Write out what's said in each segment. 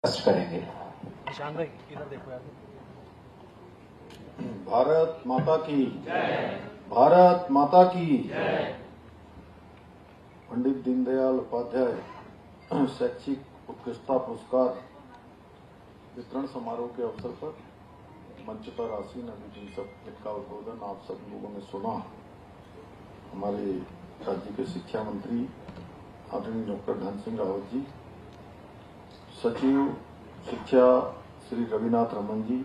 करेंगे। निशान भाई इधर देखो यार। भारत माता की जय। भारत माता की जय। पंडित दीनदयाल उपाध्याय शैक्षिक उत्कृष्टता पुरस्कार वितरण समारोह के अवसर पर मंच पर आसीन अभी जिन सब का उद्बोधन आप सब लोगों ने सुना, हमारे राज्य के शिक्षा मंत्री आदरणीय डॉक्टर धन सिंह रावत जी, सचिव शिक्षा श्री रविनाथ रमन जी,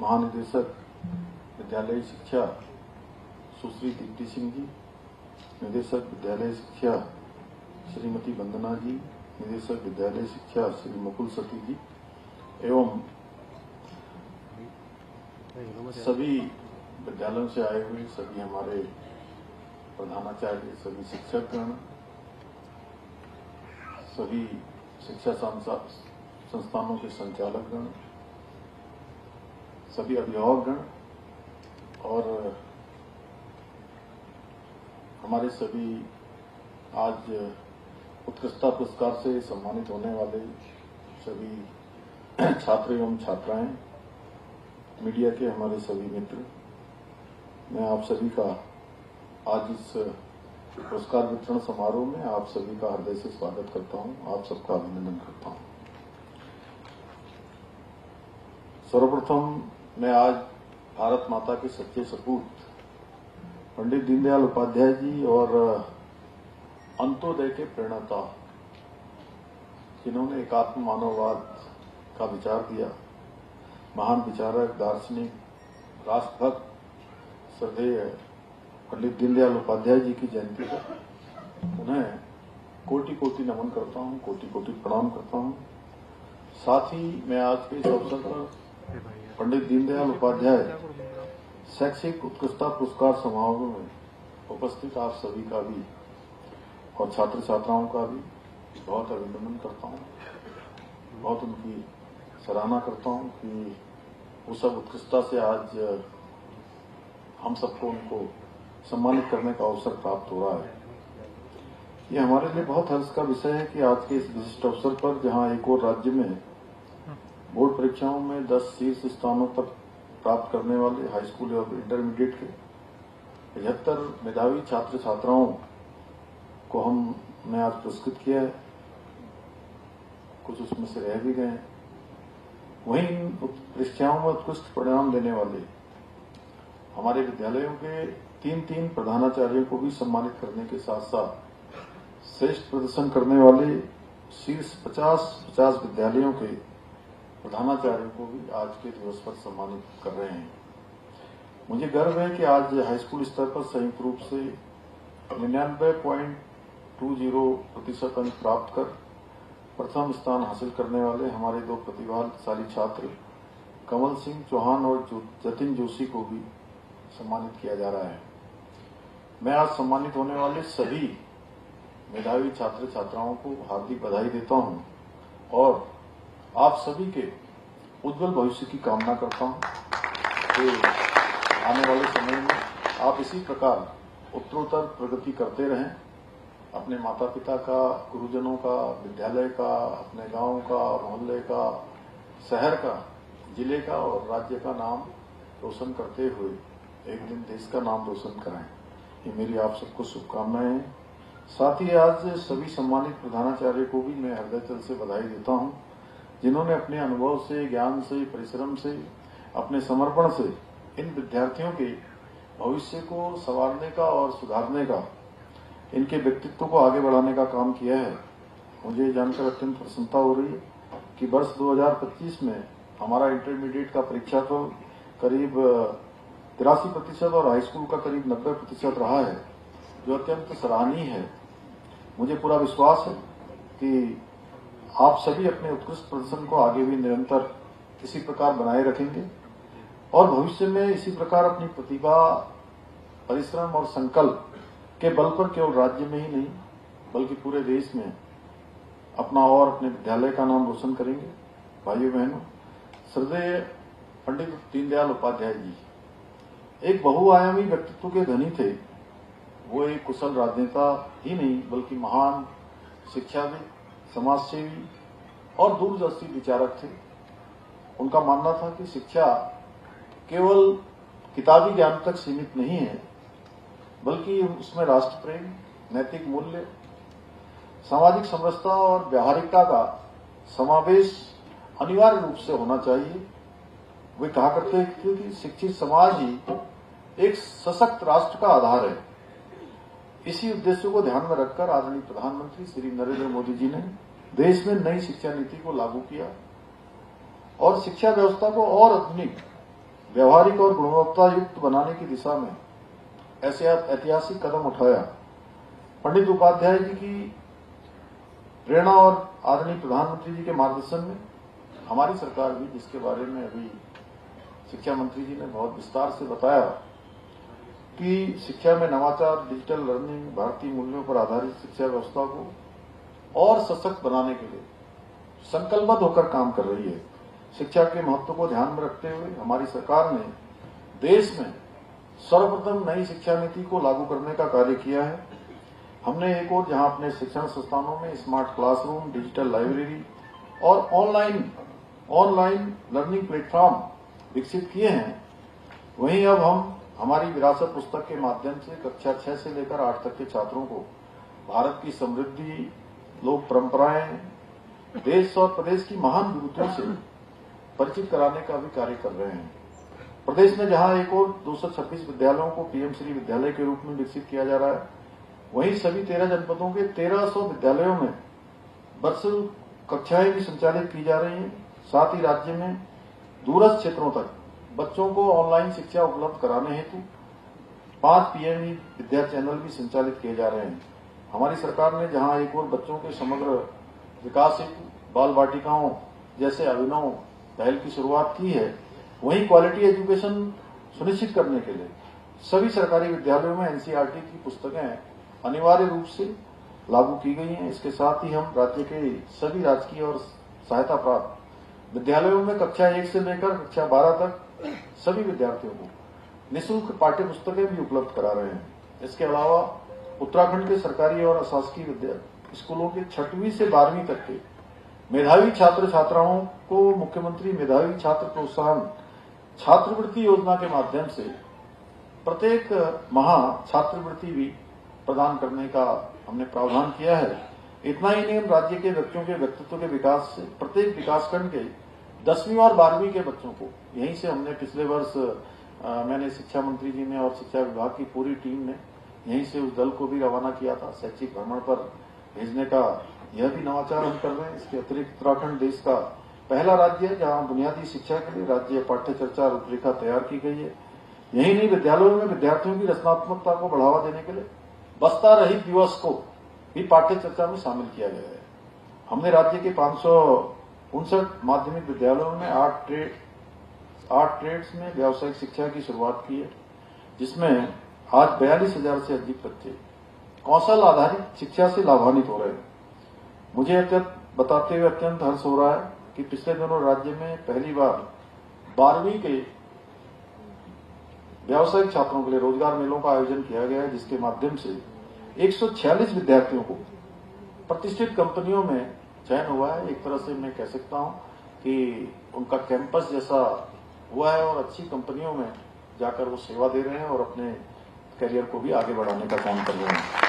महानिदेशक विद्यालय शिक्षा सुश्री दीप्ति सिंह जी, निदेशक विद्यालय शिक्षा श्रीमती वंदना जी, निदेशक विद्यालय शिक्षा श्री मुकुल सती जी एवं सभी विद्यालयों से आए हुए सभी हमारे प्रधानाचार्य, सभी शिक्षकगण, सभी शिक्षा संस्थानों के संचालकगण, सभी अभिभावकगण और हमारे सभी आज उत्कृष्टता पुरस्कार से सम्मानित होने वाले सभी छात्र एवं छात्राएं, मीडिया के हमारे सभी मित्र, मैं आप सभी का आज इस पुरस्कार वितरण समारोह में आप सभी का हृदय से स्वागत करता हूं, आप सबका अभिनंदन करता हूं। सर्वप्रथम मैं आज भारत माता के सच्चे सपूत पंडित दीनदयाल उपाध्याय जी और अंत्योदय के प्रेरणाता, जिन्होंने एकात्म मानववाद का विचार दिया, महान विचारक, दार्शनिक, राष्ट्रभक्त, श्रद्धेय पंडित दीनदयाल उपाध्याय जी की जयंती पर उन्हें कोटि कोटि नमन करता हूं, कोटि कोटि प्रणाम करता हूं। साथ ही मैं आज के इस अवसर पर पंडित दीनदयाल उपाध्याय शैक्षिक उत्कृष्टता पुरस्कार समारोह में उपस्थित आप सभी का भी और छात्र छात्राओं का भी बहुत अभिनंदन करता हूं, बहुत उनकी सराहना करता हूं कि वो सब उत्कृष्टता से आज हम सबको उनको सम्मानित करने का अवसर प्राप्त हो रहा है। ये हमारे लिए बहुत हर्ष का विषय है कि आज के इस विशिष्ट अवसर पर जहां एक और राज्य में बोर्ड परीक्षाओं में 10 शीर्ष स्थानों पर प्राप्त करने वाले हाई स्कूल और इंटरमीडिएट के 75 मेधावी छात्र छात्राओं को हमने आज पुरस्कृत किया है, कुछ उसमें से रह भी गए हैं। वहीं इन परीक्षाओं में उत्कृष्ट परिणाम देने वाले हमारे विद्यालयों के 3 प्रधानाचार्यों को भी सम्मानित करने के साथ साथ श्रेष्ठ प्रदर्शन करने वाले शीर्ष 50 विद्यालयों के प्रधानाचार्यों को भी आज के दिवस पर सम्मानित कर रहे हैं। मुझे गर्व है कि आज हाई स्कूल स्तर पर संयुक्त रूप से 99.20% अंक प्राप्त कर प्रथम स्थान हासिल करने वाले हमारे 2 प्रतिभाशाली छात्र कमल सिंह चौहान और जतिन जोशी को भी सम्मानित किया जा रहा है। मैं आज सम्मानित होने वाले सभी मेधावी छात्र छात्राओं को हार्दिक बधाई देता हूं और आप सभी के उज्जवल भविष्य की कामना करता हूं कि आने वाले समय में आप इसी प्रकार उत्तरोत्तर प्रगति करते रहें, अपने माता पिता का, गुरुजनों का, विद्यालय का, अपने गांव का, मोहल्ले का, शहर का, जिले का और राज्य का नाम रोशन करते हुए एक दिन देश का नाम रोशन कराएं। ये मेरी आप सबको शुभकामनाएं हैं। साथ ही आज सभी सम्मानित प्रधानाचार्य को भी मैं हृदय से बधाई देता हूं, जिन्होंने अपने अनुभव से, ज्ञान से, परिश्रम से, अपने समर्पण से इन विद्यार्थियों के भविष्य को संवारने का और सुधारने का, इनके व्यक्तित्व को आगे बढ़ाने का काम किया है। मुझे जानकर अत्यंत प्रसन्नता हो रही है कि वर्ष 2025 में हमारा इंटरमीडिएट का परीक्षा तो करीब 83% और हाई स्कूल का करीब 90% रहा है, जो अत्यंत सराहनीय है। मुझे पूरा विश्वास है कि आप सभी अपने उत्कृष्ट प्रदर्शन को आगे भी निरंतर इसी प्रकार बनाए रखेंगे और भविष्य में इसी प्रकार अपनी प्रतिभा, परिश्रम और संकल्प के बल पर केवल राज्य में ही नहीं बल्कि पूरे देश में अपना और अपने विद्यालय का नाम रोशन करेंगे। भाइयों बहनों, श्रद्धेय पंडित दीनदयाल उपाध्याय जी एक बहुआयामी व्यक्तित्व के धनी थे। वो एक कुशल राजनेता ही नहीं बल्कि महान शिक्षाविद, समाजसेवी और दूरदर्शी विचारक थे। उनका मानना था कि शिक्षा केवल किताबी ज्ञान तक सीमित नहीं है, बल्कि उसमें राष्ट्र प्रेम, नैतिक मूल्य, सामाजिक समरसता और व्यावहारिकता का समावेश अनिवार्य रूप से होना चाहिए। वे कहा करते थे कि शिक्षित समाज ही एक सशक्त राष्ट्र का आधार है। इसी उद्देश्य को ध्यान में रखकर आदरणीय प्रधानमंत्री श्री नरेंद्र मोदी जी ने देश में नई शिक्षा नीति को लागू किया और शिक्षा व्यवस्था को और आधुनिक, व्यवहारिक और गुणवत्ता युक्त बनाने की दिशा में ऐसे ऐतिहासिक कदम उठाया। पंडित उपाध्याय जी की प्रेरणा और आदरणीय प्रधानमंत्री जी के मार्गदर्शन में हमारी सरकार भी, जिसके बारे में अभी शिक्षा मंत्री जी ने बहुत विस्तार से बताया कि शिक्षा में नवाचार, डिजिटल लर्निंग, भारतीय मूल्यों पर आधारित शिक्षा व्यवस्था को और सशक्त बनाने के लिए संकल्पबद्ध होकर काम कर रही है। शिक्षा के महत्व को ध्यान में रखते हुए हमारी सरकार ने देश में सर्वप्रथम नई शिक्षा नीति को लागू करने का कार्य किया है। हमने एक और जहां अपने शिक्षण संस्थानों में स्मार्ट क्लासरूम, डिजिटल लाइब्रेरी और ऑनलाइन लर्निंग प्लेटफॉर्म विकसित किए हैं, वहीं अब हम हमारी विरासत पुस्तक के माध्यम से कक्षा 6 से लेकर 8 तक के छात्रों को भारत की समृद्धि, लोक परंपराएं, देश और प्रदेश की महान विभूतियों से परिचित कराने का भी कार्य कर रहे हैं। प्रदेश में जहां एक और 226 विद्यालयों को पीएम श्री विद्यालय के रूप में विकसित किया जा रहा है, वहीं सभी 13 जनपदों के 1300 विद्यालयों में वर्चुअल कक्षाएं भी संचालित की जा रही हैं। साथ ही राज्य में दूरस्थ क्षेत्रों तक बच्चों को ऑनलाइन शिक्षा उपलब्ध कराने हेतु 5 पीएमई विद्या चैनल भी संचालित किए जा रहे हैं। हमारी सरकार ने जहां एक और बच्चों के समग्र विकास हेतु बाल वाटिकाओं जैसे अभिनव पहल की शुरुआत की है, वहीं क्वालिटी एजुकेशन सुनिश्चित करने के लिए सभी सरकारी विद्यालयों में एनसीईआरटी की पुस्तकें अनिवार्य रूप से लागू की गई हैं। इसके साथ ही हम राज्य के सभी राजकीय और सहायता प्राप्त विद्यालयों में कक्षा 1 से लेकर कक्षा 12 तक सभी विद्यार्थियों को निःशुल्क पाठ्य पुस्तकें भी उपलब्ध करा रहे हैं। इसके अलावा उत्तराखंड के सरकारी और अशासकीय स्कूलों के 6वीं से 12वीं तक के मेधावी छात्र छात्राओं को मुख्यमंत्री मेधावी छात्र प्रोत्साहन छात्रवृत्ति योजना के माध्यम से प्रत्येक माह छात्रवृत्ति भी प्रदान करने का हमने प्रावधान किया है। इतना ही नहीं, राज्य के बच्चों के व्यक्तित्व के विकास से प्रत्येक विकासखंड के 10वीं और 12वीं के बच्चों को यहीं से हमने पिछले वर्ष मैंने शिक्षा मंत्री जी ने और शिक्षा विभाग की पूरी टीम ने यहीं से उस दल को भी रवाना किया था शैक्षिक भ्रमण पर भेजने का। यह भी नवाचार हम कर रहे हैं। इसके अतिरिक्त उत्तराखंड देश का पहला राज्य है जहां बुनियादी शिक्षा के लिए राज्य पाठ्य चर्चा रूपरेखा तैयार की गई है। यही नहीं, विद्यालयों में विद्यार्थियों की रचनात्मकता को बढ़ावा देने के लिए बस्ता रहित दिवस को भी पाठ्य चर्चा में शामिल किया गया है। हमने राज्य के 559 माध्यमिक विद्यालयों में 8 ट्रेड्स में व्यावसायिक शिक्षा की शुरुआत की है, जिसमें आज 42,000 से अधिक बच्चे कौशल आधारित शिक्षा से लाभान्वित हो रहे हैं। मुझे बताते हुए अत्यंत हर्ष हो रहा है कि पिछले दिनों राज्य में पहली बार 12वीं के व्यावसायिक छात्रों के लिए रोजगार मेलों का आयोजन किया गया है, जिसके माध्यम से 146 विद्यार्थियों को प्रतिष्ठित कंपनियों में चयन हुआ है। एक तरह से मैं कह सकता हूं कि उनका कैंपस जैसा हुआ है और अच्छी कंपनियों में जाकर वो सेवा दे रहे हैं और अपने करियर को भी आगे बढ़ाने का काम कर रहे हैं।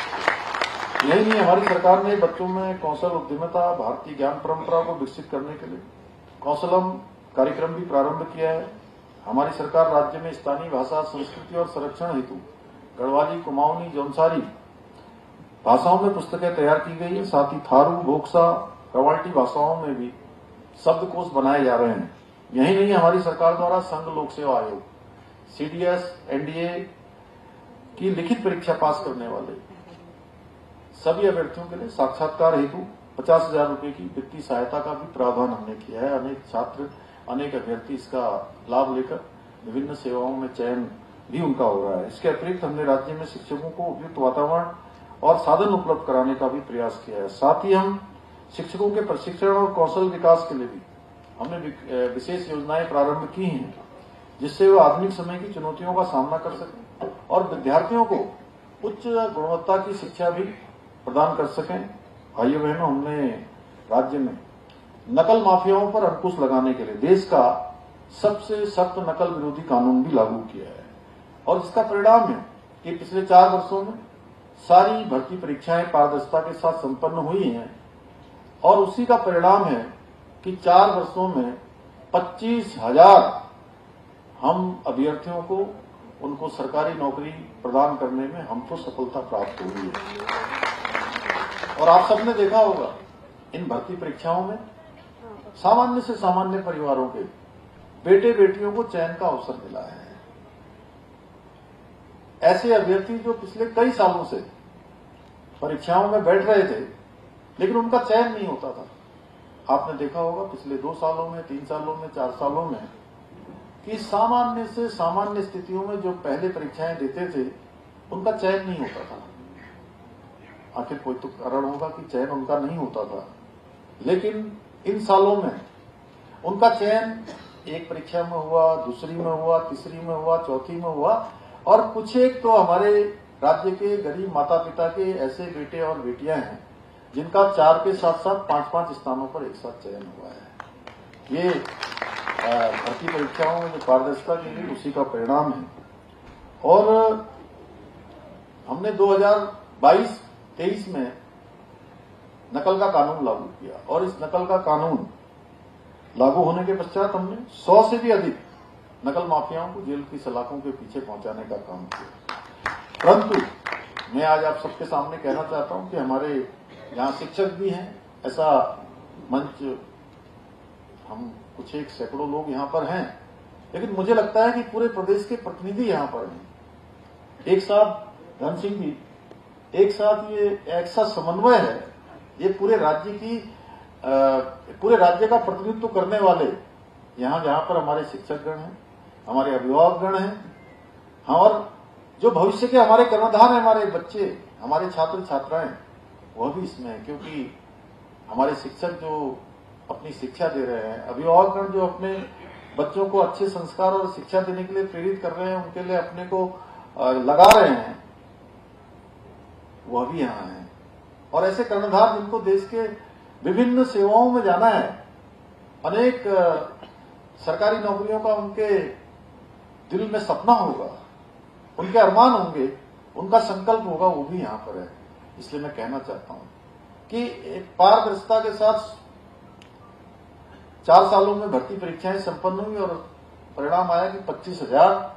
यही नहीं, हमारी सरकार ने बच्चों में कौशल उद्यमिता, भारतीय ज्ञान परंपरा को विकसित करने के लिए कौशलम कार्यक्रम भी प्रारंभ किया है। हमारी सरकार राज्य में स्थानीय भाषा, संस्कृति और संरक्षण हेतु गढ़वाली, कुमाऊनी, जौनसारी भाषाओं में पुस्तकें तैयार की गई है। साथ ही थारू, बोक्सा, रवाल्टी भाषाओं में भी शब्दकोश बनाए जा रहे हैं। यही नहीं, हमारी सरकार द्वारा संघ लोक सेवा आयोग सीडीएस, एनडीए की लिखित परीक्षा पास करने वाले सभी अभ्यर्थियों के लिए साक्षात्कार हेतु 50,000 रुपए की वित्तीय सहायता का भी प्रावधान हमने किया है। अनेक अभ्यर्थी इसका लाभ लेकर विभिन्न सेवाओं में चयन भी उनका हो रहा है। इसके अतिरिक्त हमने राज्य में शिक्षकों को उपयुक्त वातावरण और साधन उपलब्ध कराने का भी प्रयास किया है। साथ ही हम शिक्षकों के प्रशिक्षण और कौशल विकास के लिए भी हमने विशेष योजनाएं प्रारंभ की हैं, जिससे वो आधुनिक समय की चुनौतियों का सामना कर सकें और विद्यार्थियों को उच्च गुणवत्ता की शिक्षा भी प्रदान कर सकें। भाइयों बहनों, हमने राज्य में नकल माफियाओं पर अंकुश लगाने के लिए देश का सबसे सख्त नकल विरोधी कानून भी लागू किया है और जिसका परिणाम है कि पिछले 4 वर्षों में सारी भर्ती परीक्षाएं पारदर्शिता के साथ संपन्न हुई हैं और उसी का परिणाम है कि 4 वर्षों में 25,000 हम अभ्यर्थियों को उनको सरकारी नौकरी प्रदान करने में हमको सफलता प्राप्त हुई है। और आप सबने देखा होगा इन भर्ती परीक्षाओं में सामान्य से सामान्य परिवारों के बेटे बेटियों को चयन का अवसर मिला है। ऐसे अभ्यर्थी जो पिछले कई सालों से परीक्षाओं में बैठ रहे थे लेकिन उनका चयन नहीं होता था। आपने देखा होगा पिछले 2 सालों में, 3 सालों में, 4 सालों में कि सामान्य से सामान्य स्थितियों में जो पहले परीक्षाएं देते थे उनका चयन नहीं होता था। आखिर कोई तो कारण होगा कि चयन उनका नहीं होता था, लेकिन इन सालों में उनका चयन एक परीक्षा में हुआ, दूसरी में हुआ, तीसरी में हुआ, चौथी में हुआ और कुछ एक तो हमारे राज्य के गरीब माता पिता के ऐसे बेटे और बेटियां हैं जिनका 4 के साथ साथ 5-5 स्थानों पर एक साथ चयन हुआ है। ये भर्ती परीक्षाओं में जो पारदर्शिता की गई उसी का परिणाम है। और हमने 2022-23 में नकल का कानून लागू किया और इस नकल का कानून लागू होने के पश्चात हमने 100 से भी अधिक नकल माफियाओं को जेल की सलाखों के पीछे पहुंचाने का काम किया। परंतु मैं आज आप सबके सामने कहना चाहता हूं कि हमारे यहाँ शिक्षक भी हैं, ऐसा मंच हम कुछ एक सैकड़ों लोग यहाँ पर हैं, लेकिन मुझे लगता है कि पूरे प्रदेश के प्रतिनिधि यहाँ पर हैं। एक साथ धन सिंह जी, एक साथ ये ऐसा समन्वय है, ये पूरे राज्य का प्रतिनिधित्व करने वाले यहाँ जहाँ पर हमारे शिक्षकगण हैं, हमारे अभिभावकगण हैं और जो भविष्य के हमारे कर्णधार हैं, हमारे बच्चे, हमारे छात्र छात्राएं, वह भी इसमें है। क्योंकि हमारे शिक्षक जो अपनी शिक्षा दे रहे हैं, अभिभावकगण जो अपने बच्चों को अच्छे संस्कार और शिक्षा देने के लिए प्रेरित कर रहे हैं, उनके लिए अपने को लगा रहे हैं, वह भी यहाँ है। और ऐसे कर्णधार जिनको देश के विभिन्न सेवाओं में जाना है, अनेक सरकारी नौकरियों का उनके दिल में सपना होगा, उनके अरमान होंगे, उनका संकल्प होगा, वो भी यहाँ पर है। इसलिए मैं कहना चाहता हूं कि एक पारदर्शिता के साथ 4 सालों में भर्ती परीक्षाएं संपन्न हुई और परिणाम आया कि 25,000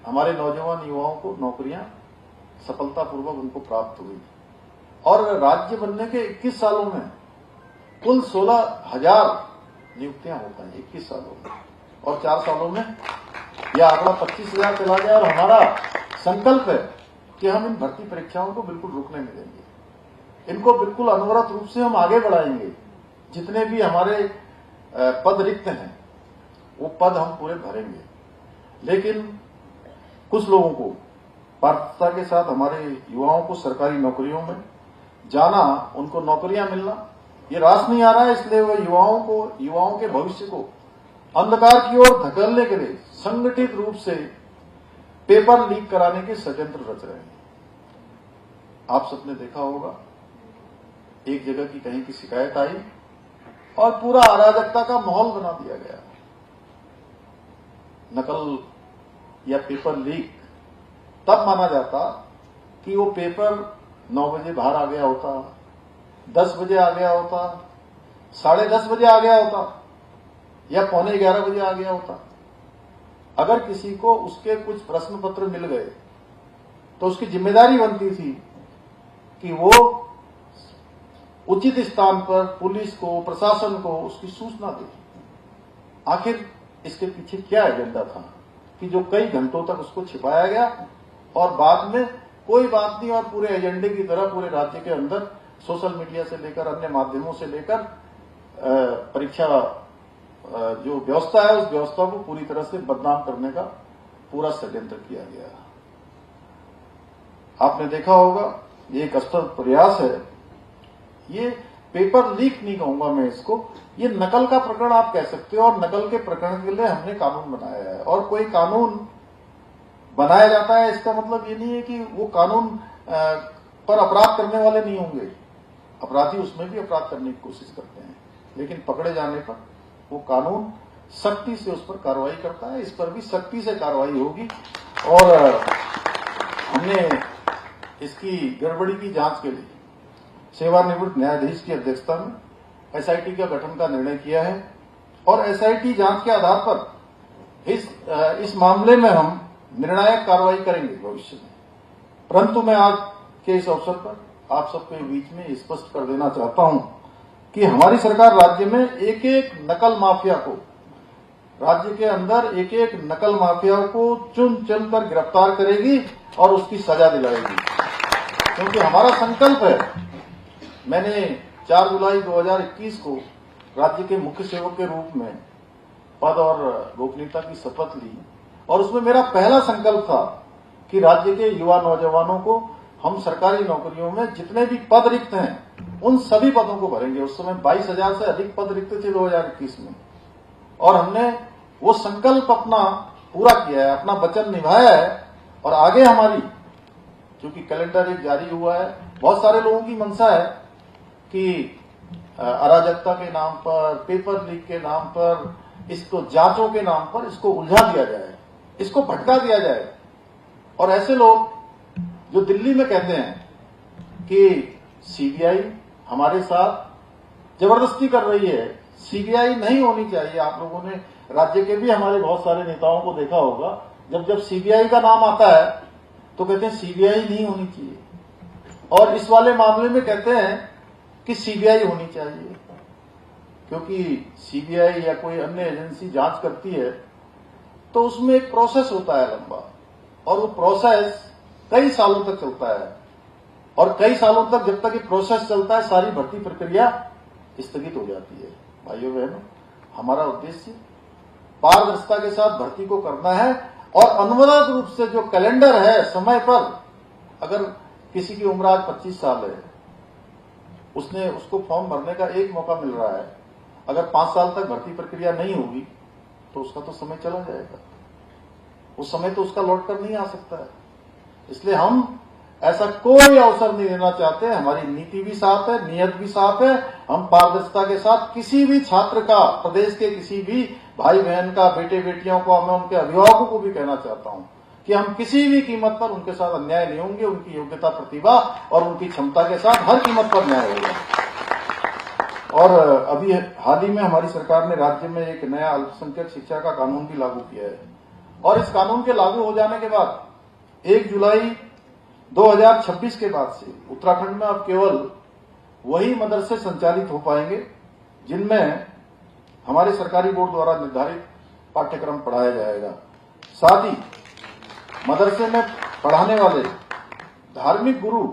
हमारे नौजवान युवाओं को नौकरियां सफलतापूर्वक उनको प्राप्त हुई और राज्य बनने के 21 सालों में कुल 16,000 नियुक्तियां हो पाई 21 सालों में और 4 सालों में यह आंकड़ा 25,000 चला गया। और हमारा संकल्प है कि हम इन भर्ती परीक्षाओं को बिल्कुल रुकने नहीं देंगे, इनको बिल्कुल अनवरत रूप से हम आगे बढ़ाएंगे। जितने भी हमारे पद रिक्त हैं वो पद हम पूरे भरेंगे, लेकिन कुछ लोगों को पारदर्शिता के साथ हमारे युवाओं को सरकारी नौकरियों में जाना, उनको नौकरियां मिलना, ये रास नहीं आ रहा है। इसलिए वह युवाओं के भविष्य को अंधकार की ओर धकेलने के लिए संगठित रूप से पेपर लीक कराने के षड्यंत्र रच रहे हैं। आप सबने देखा होगा, एक जगह की कहीं की शिकायत आई और पूरा अराजकता का माहौल बना दिया गया। नकल या पेपर लीक तब माना जाता कि वो पेपर 9 बजे बाहर आ गया होता, 10 बजे आ गया होता, 10:30 बजे आ गया होता या 11:15 बजे आ गया होता। अगर किसी को उसके कुछ प्रश्न पत्र मिल गए तो उसकी जिम्मेदारी बनती थी कि वो उचित स्थान पर पुलिस को, प्रशासन को उसकी सूचना दे। आखिर इसके पीछे क्या एजेंडा था कि जो कई घंटों तक उसको छिपाया गया और बाद में कोई बात नहीं और पूरे एजेंडे की तरह पूरे राज्य के अंदर सोशल मीडिया से लेकर अन्य माध्यमों से लेकर परीक्षा जो व्यवस्था है उस व्यवस्था को पूरी तरह से बदनाम करने का पूरा षड्यंत्र किया गया। आपने देखा होगा, ये एक असफल प्रयास है। ये पेपर लीक नहीं कहूंगा मैं इसको, ये नकल का प्रकरण आप कह सकते हो और नकल के प्रकरण के लिए हमने कानून बनाया है। और कोई कानून बनाया जाता है इसका मतलब ये नहीं है कि वो कानून पर अपराध करने वाले नहीं होंगे, अपराधी उसमें भी अपराध करने की कोशिश करते हैं, लेकिन पकड़े जाने पर वो कानून सख्ती से उस पर कार्रवाई करता है। इस पर भी सख्ती से कार्रवाई होगी और हमने इसकी गड़बड़ी की जांच के लिए सेवानिवृत्त न्यायाधीश की अध्यक्षता में एसआईटी का गठन का निर्णय किया है और एसआईटी जांच के आधार पर इस मामले में हम निर्णायक कार्रवाई करेंगे भविष्य में। परंतु मैं आज के इस अवसर पर आप सबके बीच में स्पष्ट कर देना चाहता हूं कि हमारी सरकार राज्य में एक एक नकल माफिया को, राज्य के अंदर एक एक नकल माफिया को चुन चुन कर गिरफ्तार करेगी और उसकी सजा दिलाएगी, क्योंकि हमारा संकल्प है। मैंने 4 जुलाई 2021 को राज्य के मुख्य सेवक के रूप में पद और गोपनीयता की शपथ ली और उसमें मेरा पहला संकल्प था कि राज्य के युवा नौजवानों को हम सरकारी नौकरियों में जितने भी पद रिक्त हैं उन सभी पदों को भरेंगे। उस समय 22,000 से अधिक पद रिक्त थे 2021 में और हमने वो संकल्प अपना पूरा किया है, अपना वचन निभाया है। और आगे हमारी, क्योंकि कैलेंडर एक जारी हुआ है, बहुत सारे लोगों की मंशा है कि अराजकता के नाम पर, पेपर लीक के नाम पर, इसको जांचों के नाम पर इसको उलझा दिया जाए, इसको भटका दिया जाए। और ऐसे लोग जो दिल्ली में कहते हैं कि सीबीआई हमारे साथ जबरदस्ती कर रही है, सीबीआई नहीं होनी चाहिए। आप लोगों ने राज्य के भी हमारे बहुत सारे नेताओं को देखा होगा, जब सीबीआई का नाम आता है तो कहते हैं सीबीआई नहीं होनी चाहिए, और इस वाले मामले में कहते हैं कि सीबीआई होनी चाहिए, क्योंकि सीबीआई या कोई अन्य एजेंसी जांच करती है तो उसमें एक प्रोसेस होता है लंबा, और वो प्रोसेस कई सालों तक चलता है और कई सालों तक जब तक ये प्रोसेस चलता है सारी भर्ती प्रक्रिया स्थगित हो जाती है। भाइयों बहनों, हमारा उद्देश्य पारदर्शिता के साथ भर्ती को करना है और अनवरत रूप से जो कैलेंडर है समय पर, अगर किसी की उम्र आज 25 साल है, उसको फॉर्म भरने का एक मौका मिल रहा है, अगर 5 साल तक भर्ती प्रक्रिया नहीं होगी तो उसका तो समय चला जाएगा, उस समय तो उसका लौट कर नहीं आ सकता है। इसलिए हम ऐसा कोई अवसर नहीं देना चाहते। हमारी नीति भी साफ है, नियत भी साफ है। हम पारदर्शिता के साथ किसी भी छात्र का, प्रदेश के किसी भी भाई बहन का, बेटे बेटियों को, मैं उनके अभिभावकों को भी कहना चाहता हूं कि हम किसी भी कीमत पर उनके साथ अन्याय नहीं होंगे। उनकी योग्यता, प्रतिभा और उनकी क्षमता के साथ हर कीमत पर न्याय होगा। और अभी हाल ही में हमारी सरकार ने राज्य में एक नया अल्पसंख्यक शिक्षा का कानून भी लागू किया है और इस कानून के लागू हो जाने के बाद 1 जुलाई 2026 के बाद से उत्तराखंड में अब केवल वही मदरसे संचालित हो पाएंगे जिनमें हमारे सरकारी बोर्ड द्वारा निर्धारित पाठ्यक्रम पढ़ाया जाएगा। साथ ही मदरसे में पढ़ाने वाले धार्मिक गुरु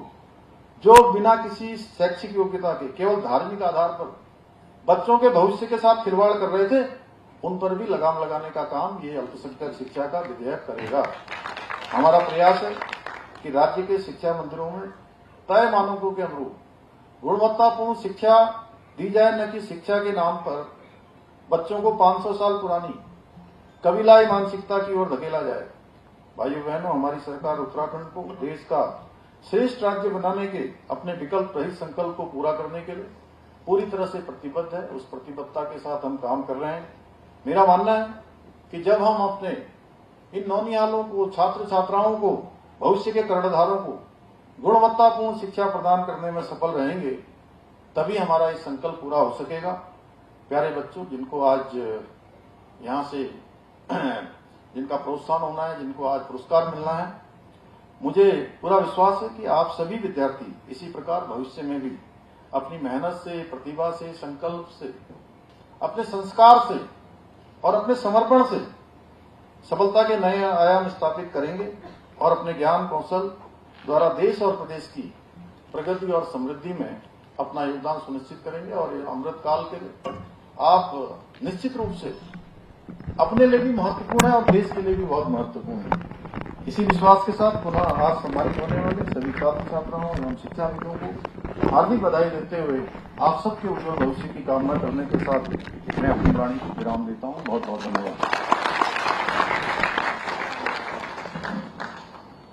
जो बिना किसी शैक्षिक योग्यता के केवल धार्मिक आधार पर बच्चों के भविष्य के साथ खिलवाड़ कर रहे थे, उन पर भी लगाम लगाने का काम ये अल्पसंख्यक शिक्षा का विधेयक करेगा। हमारा प्रयास है कि राज्य के शिक्षा मंदिरों में तय मानकों के अनुरूप गुणवत्तापूर्ण शिक्षा दी जाए, न कि शिक्षा के नाम पर बच्चों को 500 साल पुरानी कबीलाई मानसिकता की ओर धकेला जाए। भाइयों बहनों, हमारी सरकार उत्तराखंड को देश का श्रेष्ठ राज्य बनाने के अपने विकल्प रहित संकल्प को पूरा करने के लिए पूरी तरह से प्रतिबद्ध है। उस प्रतिबद्धता के साथ हम काम कर रहे हैं। मेरा मानना है कि जब हम अपने इन नौनिहालों को, छात्र छात्राओं को, भविष्य के कर्णधारों को गुणवत्तापूर्ण शिक्षा प्रदान करने में सफल रहेंगे, तभी हमारा ये संकल्प पूरा हो सकेगा। प्यारे बच्चों, जिनको आज यहां से जिनका प्रोत्साहन होना है, जिनको आज पुरस्कार मिलना है, मुझे पूरा विश्वास है कि आप सभी विद्यार्थी इसी प्रकार भविष्य में भी अपनी मेहनत से, प्रतिभा से, संकल्प से, अपने संस्कार से और अपने समर्पण से सफलता के नए आयाम स्थापित करेंगे और अपने ज्ञान कौशल द्वारा देश और प्रदेश की प्रगति और समृद्धि में अपना योगदान सुनिश्चित करेंगे। और ये अमृत काल के लिए आप निश्चित रूप से अपने लिए भी महत्वपूर्ण है और देश के लिए भी बहुत महत्वपूर्ण है। इसी विश्वास के साथ पुनः आज सम्मानित होने वाले सभी छात्र छात्राओं एवं शिक्षाविदों को हार्दिक बधाई देते हुए आप सबके उज्जवल भविष्य की कामना करने के साथ मैं अपनी वाणी को विराम देता हूं। बहुत बहुत धन्यवाद।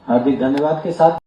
हार्दिक धन्यवाद के साथ